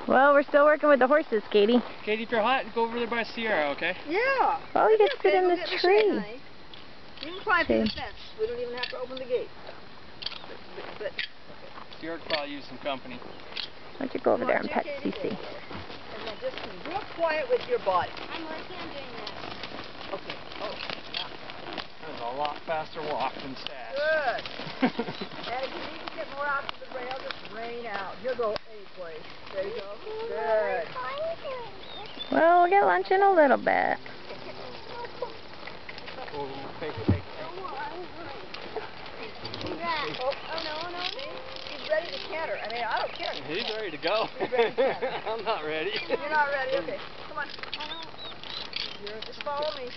Well, we're still working with the horses, Katie. Katie, if you're hot, go over there by Sierra, okay? Yeah. Oh, you get to sit in the tree. You can climb through the fence. We don't even have to open the gate. But Sierra could probably use some company. Why don't you go over there and pet Cece? And then just be real quiet with your body. I'm working on doing that. Okay. Oh, yeah. That was a lot faster walk than Stash. Good. And if you need to get more out to the rail, just rain out. You'll go any place. There you go. Good. Well, we'll get lunch in a little bit. Oh, take it. Oh, no. He's ready to canter. I mean, I don't care. He's ready to go. He's ready to canter. I'm not ready. You're not ready? Okay. Come on. Just follow me.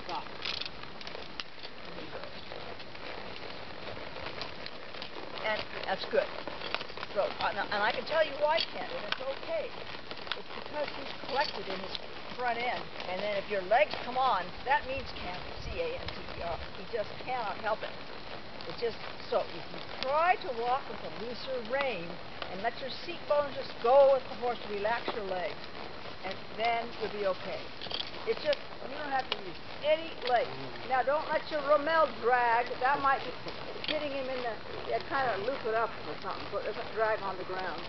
Stop. And that's good. So, and I can tell you why he can't, and it's okay. It's because he's collected in his front end, and then if your legs come on, that means canter, C-A-N-T-E-R. He just cannot help it. It's just, so if you try to walk with a looser rein, and let your seat bones just go with the horse, relax your legs, and then you'll be okay. It's just, you don't have to use any legs. Now don't let your rommel drag. That might be getting him in the, kind of loop it up or something so it doesn't drag on the ground.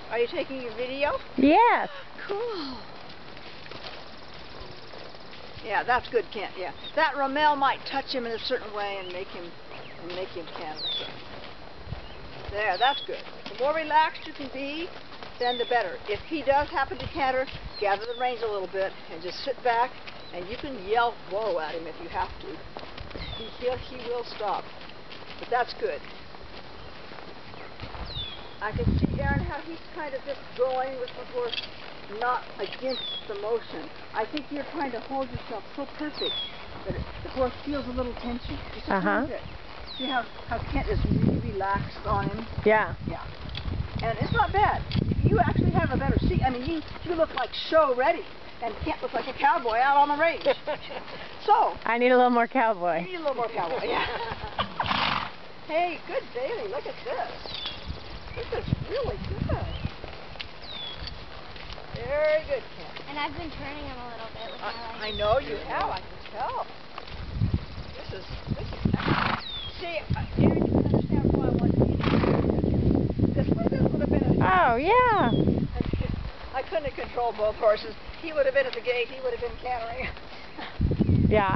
Are you taking your video? Yes. Cool. Yeah, that's good, Kent. Yeah, that rommel might touch him in a certain way and make him canter. So. There, that's good. The more relaxed you can be, then the better. If he does happen to canter, gather the reins a little bit and just sit back, and you can yell whoa at him if you have to. He will stop. But that's good. I can see, Aaron, how he's kind of just going with the horse not against the motion. I think you're trying to hold yourself so perfect that the horse feels a little tension. See how Kent is really relaxed on him? Yeah. Yeah. And it's not bad. You actually have a better seat. I mean, you look like show ready, and Kent looks like a cowboy out on the range. So. I need a little more cowboy. You need a little more cowboy, yeah. Hey, good Bailey, look at this. This is really good. Very good, Kent. And I've been turning him a little bit with my legs. I know you have, I can tell. This is excellent. See, Aaron, you can understand why I wanted to eat this would have been Oh, yeah. I couldn't have controlled both horses. He would have been at the gate, he would have been cantering. Yeah,